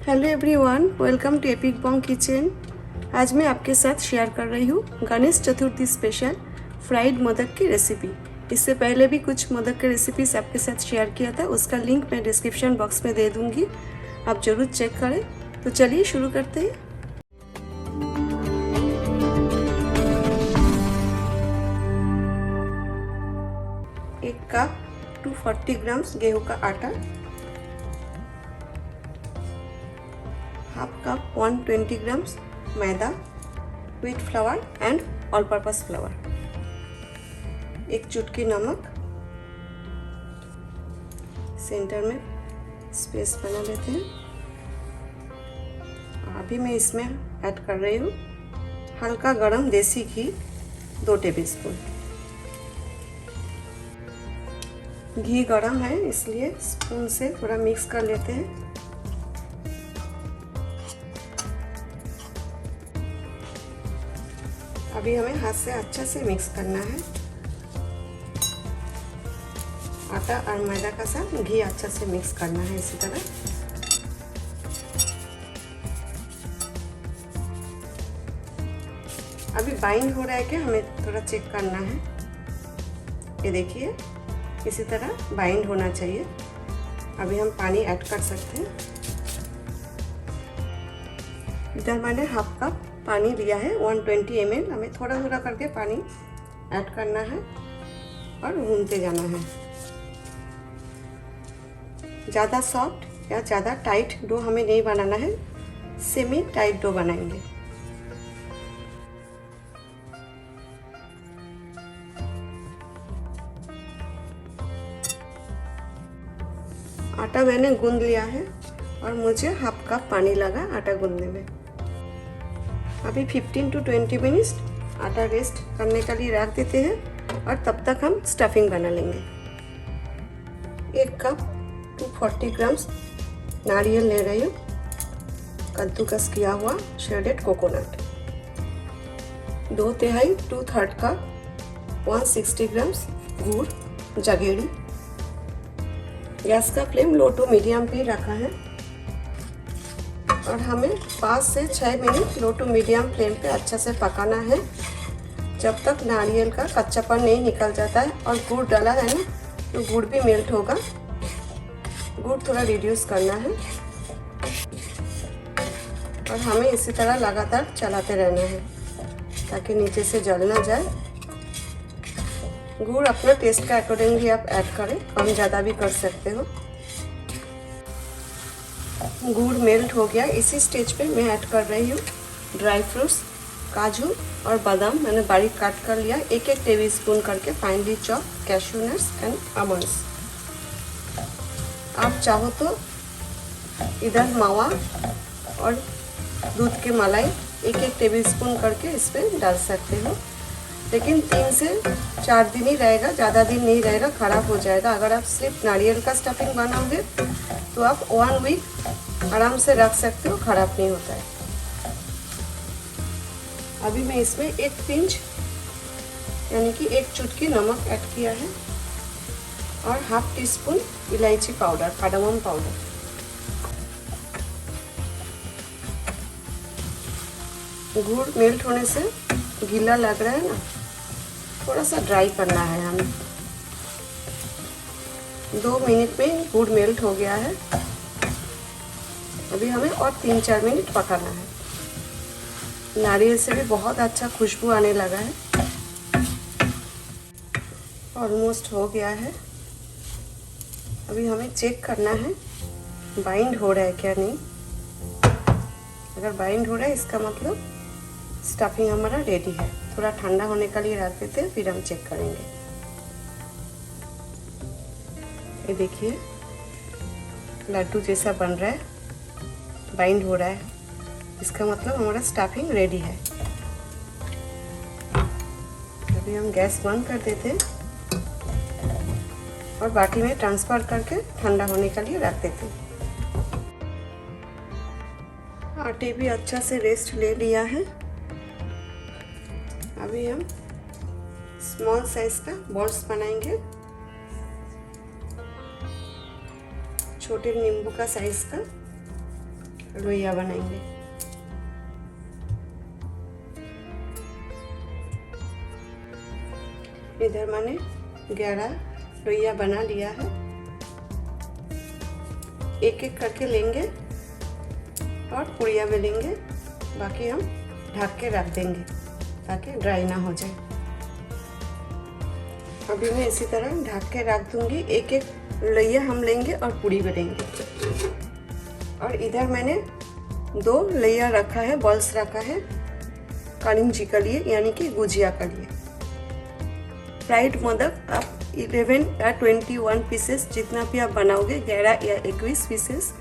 Hello everyone, welcome to Epic Bong Kitchen. आज मैं आपके साथ शेयर कर रही हूँ गणेश चतुर्थी स्पेशल फ्राइड मोदक की रेसिपी। इससे पहले भी कुछ मोदक के रेसिपीज आपके साथ शेयर किया था, उसका लिंक मैं डिस्क्रिप्शन बॉक्स में दे दूँगी, आप ज़रूर चेक करें। तो चलिए शुरू करते हैं। एक कप 240 ग्राम्स गेहूँ का आटा, half cup 120 grams maida, wheat flour and all purpose flower, एक चुटकी नमक, सेंटर में स्पेस बना लेते हैं। अभी मैं इसमें ऐड कर रही हूँ हल्का गरम देसी घी 2 टेबलस्पून। घी गरम है इसलिए स्पून से थोड़ा मिक्स कर लेते हैं। अभी हमें हाथ से अच्छा से मिक्स करना है। आटा और मैदा का साथ घी अच्छा से मिक्स करना है इसी तरह। अभी बाइंड हो रहा है क्या, हमें थोड़ा चेक करना है। ये देखिए इसी तरह बाइंड होना चाहिए। अभी हम पानी ऐड कर सकते हैं। इधर मैंने हाफ कप पानी दिया है 120 ml। हमें थोड़ा थोड़ा करके पानी ऐड करना है और भूनते जाना है। ज़्यादा सॉफ्ट या ज़्यादा टाइट डो हमें नहीं बनाना है, सेमी टाइट डो बनाएंगे। आटा मैंने गूंद लिया है और मुझे हाफ कप पानी लगा आटा गूंदने में। अभी 15 to 20 मिनट्स आटा रेस्ट करने के लिए रख देते हैं और तब तक हम स्टफिंग बना लेंगे। एक कप 240 ग्राम्स नारियल ले रही हूँ, कद्दूकस किया हुआ श्रेडेड कोकोनट, 2/3 2/3 कप 160 ग्राम्स गुड़ जगेड़ी। गैस का फ्लेम लो टू मीडियम पे रखा है और हमें 5 से 6 मिनट लो टू मीडियम फ्लेम पे अच्छा से पकाना है, जब तक नारियल का कच्चापन नहीं निकल जाता है। और गुड़ डाला है ना, तो गुड़ भी मेल्ट होगा। गुड़ थोड़ा रिड्यूस करना है और हमें इसी तरह लगातार चलाते रहना है ताकि नीचे से जल ना जाए। गुड़ अपना टेस्ट का अकॉर्डिंगली आप ऐड करें, कम ज़्यादा भी कर सकते हो। गुड़ मेल्ट हो गया। इसी स्टेज पे मैं ऐड कर रही हूँ ड्राई फ्रूट्स, काजू और बादाम मैंने बारीक काट कर लिया, 1-1 टेबलस्पून करके finally chop cashew nuts and almonds. आप चाहो तो इधर मावा और दूध के मलाई 1-1 टेबलस्पून करके इसमें डाल सकते हो, लेकिन 3 से 4 दिन ही रहेगा, ज़्यादा दिन नहीं रहेगा, ख़राब हो जाएगा। अगर आप सिर्फ नारियल का स्टफिंग बनाओगे तो आप 1 वीक आराम से रख सकते हो, ख़राब नहीं होता है। अभी मैं इसमें 1 पिंच यानी कि 1 चुटकी नमक ऐड किया है और हाफ टी स्पून इलायची पाउडर, कार्डामम पाउडर। गुड़ मेल्ट होने से गीला लग रहा है ना, थोड़ा सा ड्राई करना है हमें। 2 मिनट में गुड़ मेल्ट हो गया है। अभी हमें और 3-4 मिनट पकाना है। नारियल से भी बहुत अच्छा खुशबू आने लगा है। ऑलमोस्ट हो गया है। अभी हमें चेक करना है बाइंड हो रहा है क्या नहीं। अगर बाइंड हो रहा है इसका मतलब स्टफिंग हमारा रेडी है। थोड़ा ठंडा होने के लिए रख देते हैं, फिर हम चेक करेंगे। ये देखिए लड्डू जैसा बन रहा है, बाइंड हो रहा है, इसका मतलब हमारा स्टफिंग रेडी है। अभी हम गैस बंद कर देते हैं और बाटी में ट्रांसफर करके ठंडा होने के लिए रख देते हैं। आटे भी अच्छा से रेस्ट ले लिया है। अभी हम स्मॉल साइज का बॉल्स बनाएंगे, छोटे नींबू का साइज का। लोइया बनाएंगे। इधर मैंने 11 लोइया बना लिया है। एक एक करके लेंगे और पुड़िया बेलेंगे, बाकी हम ढक के रख देंगे ताकि ड्राई ना हो जाए। अभी मैं इसी तरह ढक के रख दूंगी। एक एक लोइया हम लेंगे और पूड़ी बेलेंगे। और इधर मैंने 2 लोइया रखा है, बॉल्स रखा है कलिंजी के लिए, यानी कि गुजिया के लिए। फ्राइड मोदक आप 11 या 21 पीसेस जितना भी आप बनाओगे, 11 या 21 पीसेस,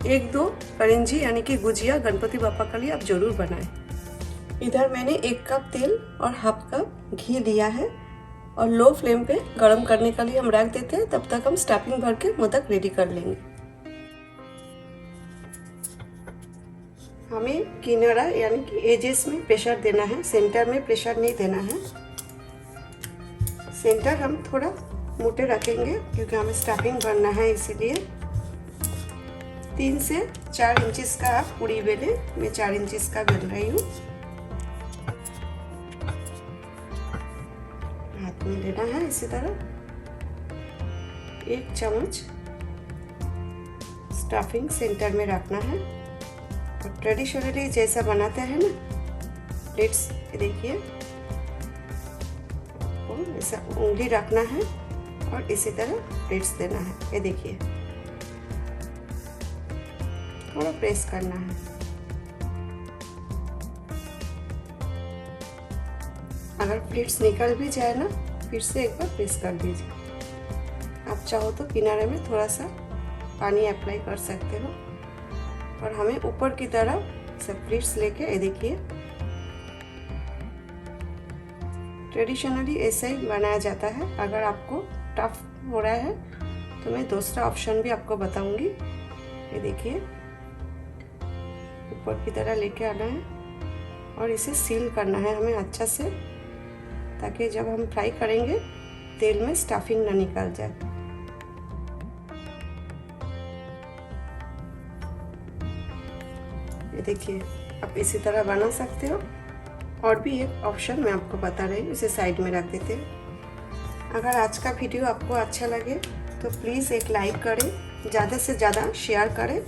1-2 कलिंजी यानी कि गुजिया गणपति बापा के लिए आप जरूर बनाएं। इधर मैंने 1 कप तेल और हाफ कप घी लिया है और लो फ्लेम पे गरम करने के लिए हम रख देते हैं। तब तक हम स्टफिंग भर के मोदक रेडी कर लेंगे। हमें किनारा यानी कि एजेस में प्रेशर देना है, सेंटर में प्रेशर नहीं देना है। सेंटर हम थोड़ा मोटे रखेंगे क्योंकि हमें स्टफिंग भरना है, इसीलिए 3 से 4 इंचेस का आप पूड़ी बेले। मैं 4 इंचेस का बेल रही हूँ। हाथ में लेना है इसी तरह। 1 चम्मच स्टफिंग सेंटर में रखना है। और ट्रेडिशनली जैसा बनाते हैं ना प्लेट्स, देखिए ऐसा उंगली रखना है और इसी तरह प्लेट्स देना है। ये देखिए थोड़ा प्रेस करना है। अगर प्लेट्स निकल भी जाए ना, फिर से एक बार प्रेस कर दीजिए। आप चाहो तो किनारे में थोड़ा सा पानी अप्लाई कर सकते हो। और हमें ऊपर की तरफ सब प्लेट्स लेके, ये देखिए ट्रेडिशनली ऐसे ही बनाया जाता है। अगर आपको टफ हो रहा है तो मैं दूसरा ऑप्शन भी आपको बताऊंगी। ये देखिए ऊपर की तरह लेके आना है और इसे सील करना है हमें अच्छा से, ताकि जब हम फ्राई करेंगे तेल में स्टफिंग ना निकल जाए। ये देखिए आप इसी तरह बना सकते हो। और भी एक ऑप्शन मैं आपको बता रही हूँ, इसे साइड में रख देते हैं। अगर आज का वीडियो आपको अच्छा लगे तो प्लीज़ एक लाइक करें, ज़्यादा से ज़्यादा शेयर करें।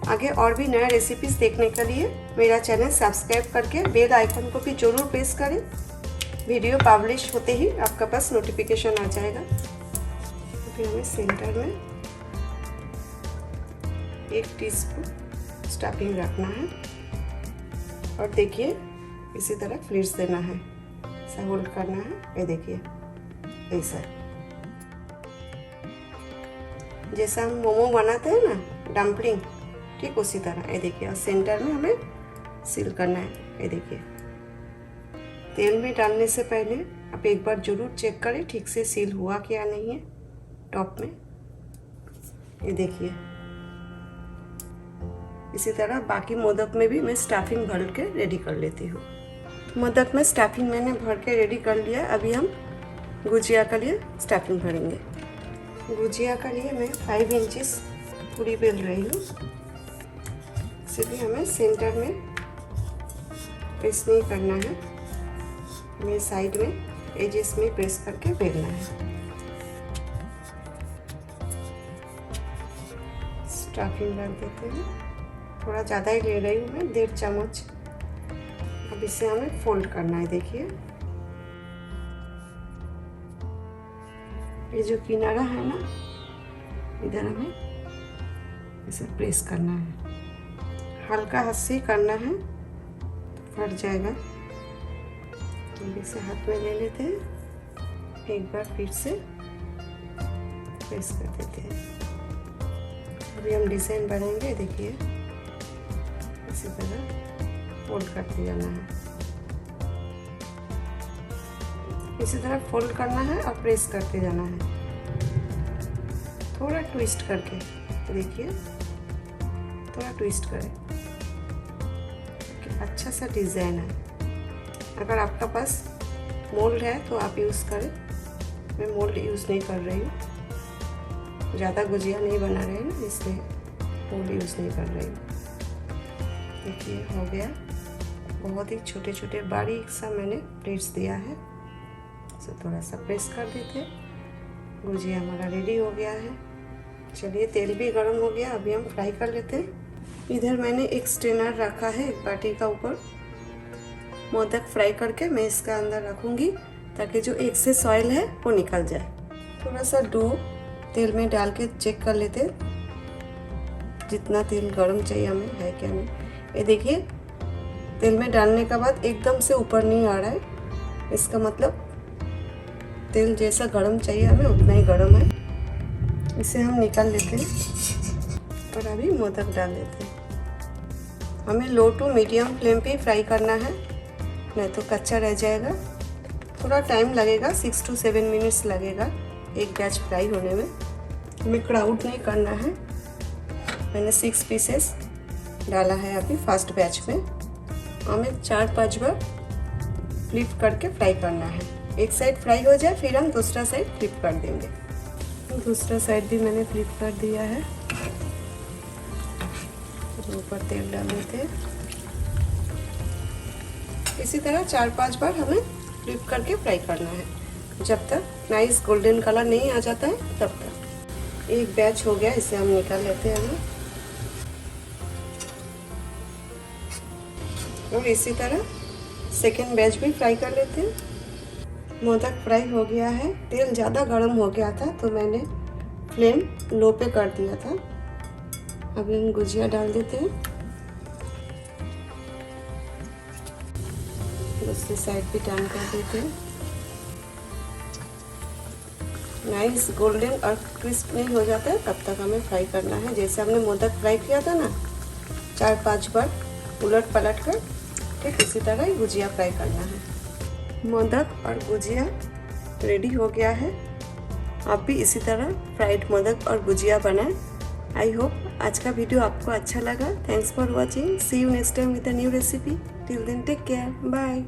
आगे और भी नए रेसिपीज़ देखने के लिए मेरा चैनल सब्सक्राइब करके बेल आइकन को भी ज़रूर प्रेस करें। वीडियो पब्लिश होते ही आपका पास नोटिफिकेशन आ जाएगा। फिर हमें सेंटर में 1 टीस्पून स्टफिंग रखना है और देखिए इसी तरह फ्लिट्स देना है, ऐसा होल्ड करना है। ये देखिए ऐसा, जैसा हम मोमो बनाते हैं ना डम्पलिंग, ठीक उसी तरह। ये देखिए और सेंटर में हमें सील करना है। ये देखिए तेल में डालने से पहले आप एक बार जरूर चेक करें ठीक से सील हुआ क्या नहीं है टॉप में। ये देखिए इसी तरह बाकी मोदक में भी मैं स्टफिंग भर के रेडी कर लेती हूँ। मोदक में स्टफिंग मैंने भर के रेडी कर लिया। अभी हम गुजिया के लिए स्टफिंग भरेंगे। गुजिया के लिए मैं 5 इंचेस पूड़ी बेल रही हूँ, इसलिए हमें सेंटर में प्रेस नहीं करना है, हमें साइड में एजेस में प्रेस करके बेलना है। स्टफिंग रख देते हैं, थोड़ा ज़्यादा ही ले रही हूँ मैं, 1.5 चम्मच। अब इसे हमें फोल्ड करना है। देखिए ये जो किनारा है ना, इधर हमें इसे प्रेस करना है, हल्का हाथ से करना है, फट जाएगा। तो इसे हाथ में ले लेते हैं, एक बार फिर से प्रेस कर देते हैं। अभी हम डिज़ाइन बनाएंगे। देखिए इसी तरह फोल्ड करते जाना है, इसी तरह फोल्ड करना है और प्रेस करते जाना है, थोड़ा ट्विस्ट करके। देखिए थोड़ा ट्विस्ट करें कि अच्छा सा डिज़ाइन है। अगर आपका पास मोल्ड है तो आप यूज़ करें, मैं मोल्ड यूज़ नहीं कर रही हूँ, ज़्यादा गुजिया नहीं बना रही हूँ इसलिए मोल्ड यूज़ नहीं कर रही हूँ। देखिए हो गया। बहुत ही छोटे छोटे बारीक सा मैंने प्लेट्स दिया है, इसे थोड़ा सा प्रेस कर देते। गुजिया हमारा रेडी हो गया है। चलिए तेल भी गर्म हो गया, अभी हम फ्राई कर लेते हैं। इधर मैंने एक स्ट्रेनर रखा है एक बाटी का ऊपर। मोदक फ्राई करके मैं इसका अंदर रखूँगी ताकि जो एक्सेस ऑयल है वो निकल जाए। थोड़ा सा डो तेल में डाल के चेक कर लेते जितना तेल गर्म चाहिए हमें, है क्या नहीं। ये देखिए तेल में डालने के बाद एकदम से ऊपर नहीं आ रहा है, इसका मतलब तेल जैसा गर्म चाहिए हमें उतना ही गर्म है। इसे हम निकाल लेते हैं और अभी मोदक डाल देते हैं। हमें लो टू मीडियम फ्लेम पे फ्राई करना है, नहीं तो कच्चा रह जाएगा। थोड़ा टाइम लगेगा, 6 to 7 मिनट्स लगेगा एक बैच फ्राई होने में। हमें क्राउड नहीं करना है। मैंने 6 पीसेस डाला है अभी फर्स्ट बैच में। हमें 4-5 बार फ्लिप करके फ्राई करना है। एक साइड फ्राई हो जाए फिर हम दूसरा साइड फ्लिप कर देंगे। दूसरा साइड भी मैंने फ्लिप कर दिया है। ऊपर तेल डाल देते हैं। इसी तरह 4-5 बार हमें फ्लिप करके फ्राई करना है, जब तक नाइस गोल्डन कलर नहीं आ जाता है तब तक। एक बैच हो गया, इसे हम निकाल लेते हैं। और इसी तरह सेकेंड बैच भी फ्राई कर लेते हैं। मोदक फ्राई हो गया है। तेल ज़्यादा गर्म हो गया था तो मैंने फ्लेम लो पे कर दिया था। अभी हम गुजिया डाल देते हैं। दूसरी साइड भी टर्न कर देते हैं। नाइस गोल्डन और क्रिस्प नहीं हो जाता है तब तक हमें फ्राई करना है। जैसे हमने मोदक फ्राई किया था ना 4-5 बार उलट पलट कर, ठीक इसी तरह ही गुजिया फ्राई करना है। मोदक और गुजिया रेडी हो गया है। आप भी इसी तरह फ्राइड मोदक और गुजिया बनाएं। आई होप आज का वीडियो आपको अच्छा लगा। Thanks for watching. See you next time with a new recipe. Till then take care, bye.